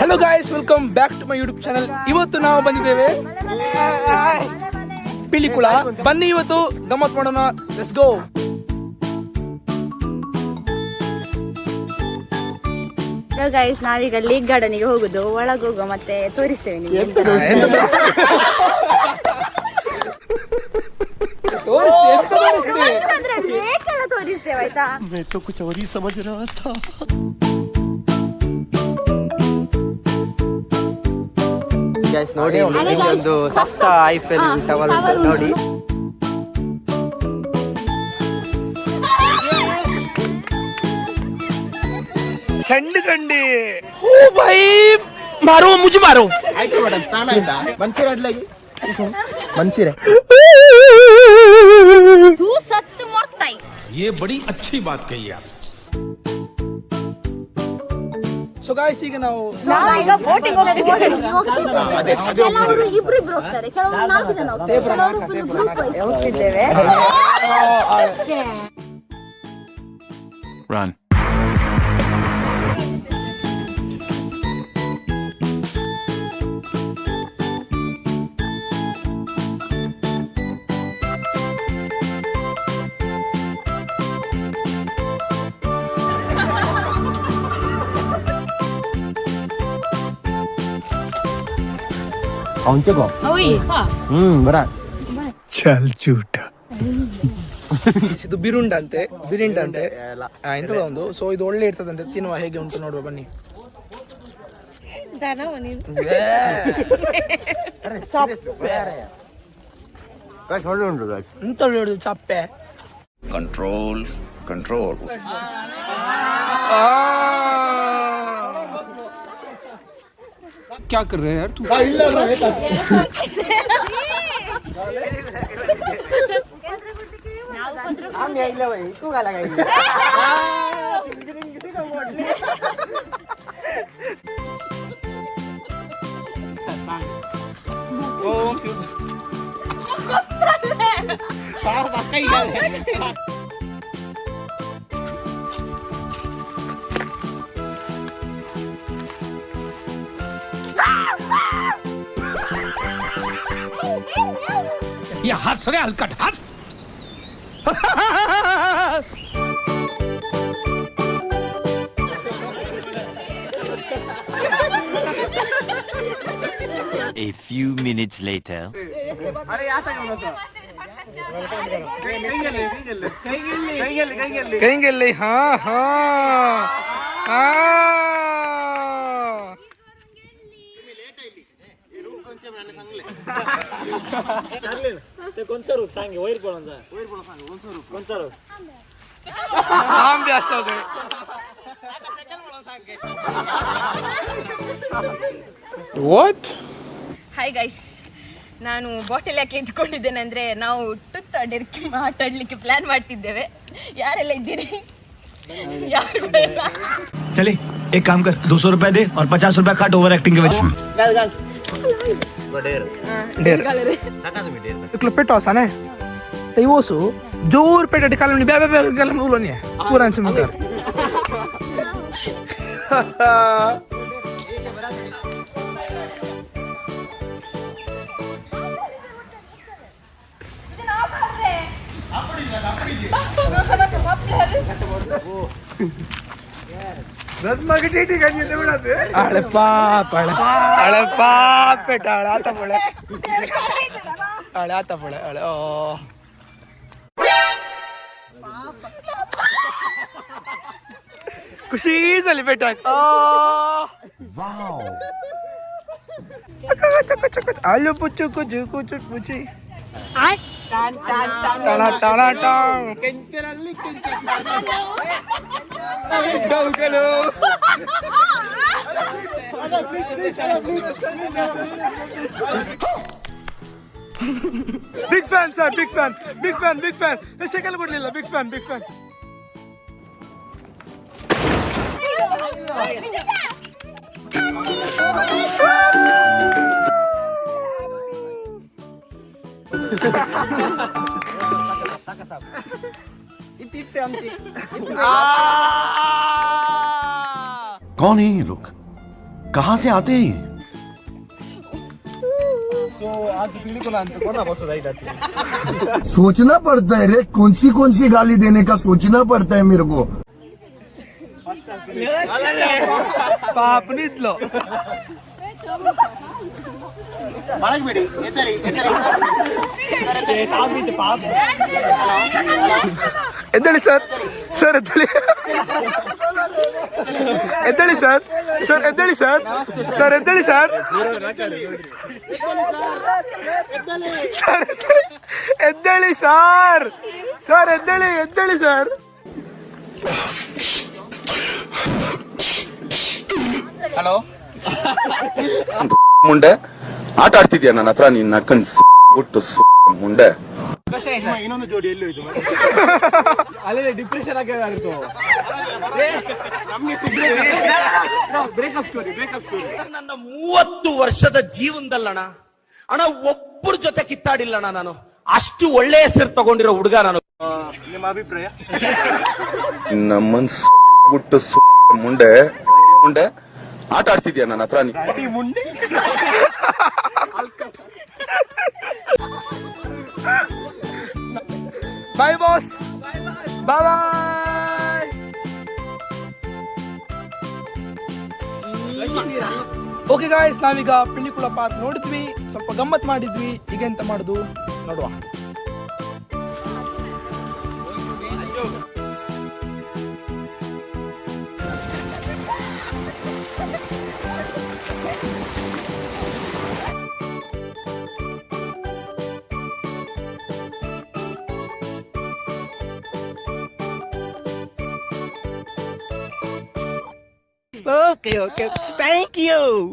Hello guys, welcome back to my YouTube channel. ಇವತ್ತು ನಾವು ಬಂದಿದ್ದೇವೆ ಪಿಲಿಕುಳ. ಬನ್ನಿ ಇವತ್ತು ಗಮ್ಮತ್ ಮಾಡೋಣ. Let's go. ಹಲೋ ಗೈಸ್, ನಾವೀಗ ಲೇಕ್ ಗಾರ್ಡನ್ಗೆ ಹೋಗುದು. ಒಳಗೆ ಹೋಗುವ ಮತ್ತೆ ತೋರಿಸ್ತೇವೆ ನಿಮಗೆ. ಲೇಕ್ ಎಲ್ಲ ತೋರಿಸ್ತೇವೆ ಆಯ್ತಾ. ನೋಡಿ ಒಂದು ಸಸ್ತಾ ಐಫೆಲ್ ಟವರ್ ನೋಡಿ. ಚಂಡಿ ಚಂಡಿ ಓ ಬೈ ಮಾರೋ ಮುझे ಮಾರೋ. ಆಯ್ತು ಮೇಡಮ್, ಸ್ನಾನ ಆಯ್ತಾ? ಮನ್ಸಿರ ಅಡ್ಲಾಗಿ ಮನ್ಸಿರ तू सत्य मरता है. ये बड़ी अच्छी बात कही आप. ಸೊ ಗಾಯ್ಸ್, ಈಗ ನಾವು ಕೆಲವರು ಇಬ್ರು ಹೋಗ್ತಾರೆ, ಕೆಲವರು 4 ಜನ ಹೋಗ್ತಾರೆ, ಕೆಲವರು ಫುಲ್ ಗ್ರೂಪ್ ವೈಸ್ ಹೋಗ್ತಿದ್ದೇವೆ. Run. ಅವನ್ಚಗೋ ಬರ ಚಲ್ ಚೂಟ. ಇದು ಬಿರುಂಡ ಅಂತೆ, ಬಿರಿಂಡ ಅಂತೆ ಇಂಥದ್ದು ಒಂದು. ಸೊ ಇದು ಒಳ್ಳೆ ಇರ್ತದಂತೆ, ತಿನ್ನುವ ಹೇಗೆ ಉಂಟು ನೋಡುವ ಬನ್ನಿ. ಎಂತ ಹೇಳುದು, ಚಪ್ಪೆ. Control control. क्या कर रहे हैं यार तू? ये हाथ सरे हलकट हाथ. A few minutes later. ಕೈಗೆಲ್ಲಿ ಹಾ ಹಾ ಹಾ. ವಾಟ್? ಹಾಯ್ ಗೈಸ್, ನಾನು ಬಾಟಲ್ ಯಾಕೆ ಇಟ್ಕೊಂಡಿದ್ದೇನೆ ಅಂದ್ರೆ, ನಾವು ಟುತ್ತ ಡೆರ್ಕಿ ಆಟಾಡ್ಲಿಕ್ಕೆ ಪ್ಲಾನ್ ಮಾಡ್ತಿದ್ದೇವೆ. ಯಾರೆಲ್ಲ ಇದ್ದೀರಿ? ಯಾರು ಬೇಡ. चले एक काम कर, 200 रुपए दे और 50 रुपए काट ओवर एक्टिंग के वजह. इकलो पेट आसाने ते वो सो जोर पेट अटकाल में बे बे गलम उलो नहीं है पूरा से मगर. अरे पाप बेटा आता पड़े अरे ओ खुशी झाली बेटा. आलू पुचू कुचू कुचू पुची टाणा टाणा टांग. Big fan sir, big fan, big fan, big fan. शक्ल ಕೊಡ್ಲಿಲ್ಲ, बिग फैन, बिग फैन. कौन है ये लोग? कहाँ से आते हैं ये? सोचना पड़ता है रे, कौन सी गाली देने का सोचना पड़ता है मेरे को. ಪಾಪನಿದ್ಲು ಮಲಗಬೇಡಿ, ಎದ್ದರಿ. ಎದ್ದೇಳಿ ಸರ್ ಎದ್ದೇಳಿ ಎದ್ದೇಳಿ ಸರ್ ಎದ್ದೇಳಿ ಸರ್ ಎದ್ದೇಳಿ ಸರ್ ಎದ್ದೇಳಿ ಸರ್ ಎದ್ದೇಳಿ ಸರ್. ಹಲೋ, ಮುಂಡೆ ಆಟ ಆಡ್ತಿದ್ಯಾ ನನ್ನ ಹತ್ರ ನಿನ್ನ ಕನ್ಸ್ ಬಿಟ್ಟು ಮುಂಡೆ. ಇನ್ನೊಂದು ಜೋಡಿ ಎಲ್ಲೂ ಇದು ಅಲ್ಲೇ ಡಿಪ್ರೆಷನ್ ಆಗಿತ್ತು. ನನ್ನ 30 ವರ್ಷದ ಜೀವನದಲ್ಲಣ್ಣ ಒಬ್ಬರ ಜೊತೆ ಕಿತ್ತಾಡಿಲ್ಲಣ್ಣ ನಾನು. ಅಷ್ಟು ಒಳ್ಳೆ ಹೆಸರು ತಗೊಂಡಿರೋ ಹುಡುಗ ನಾನು. ನಿಮ್ಮ ಅಭಿಪ್ರಾಯ? ನಿನ್ನ ಮನ್ಸ್ ಬಿಟ್ಟು ಮುಂಡೆ ಆಟ ಆಡ್ತಿದ್ಯಾ ನನ್ನ ಹತ್ರ ಮುಂಡೆ ಬಾಯ್ ಬಾಸ್, ಬಾಯ್. ಓಕೆ ಗಾಯ್ಸ್, ನಾವೀಗ ಪಿಲಿಕುಳ ಪಾರ್ಕ್ ನೋಡಿದ್ವಿ, ಸ್ವಲ್ಪ ಗಮ್ಮತ್ ಮಾಡಿದ್ವಿ. ಈಗ ಎಂತ ಮಾಡುದು ನೋಡುವ. Okay. Thank you.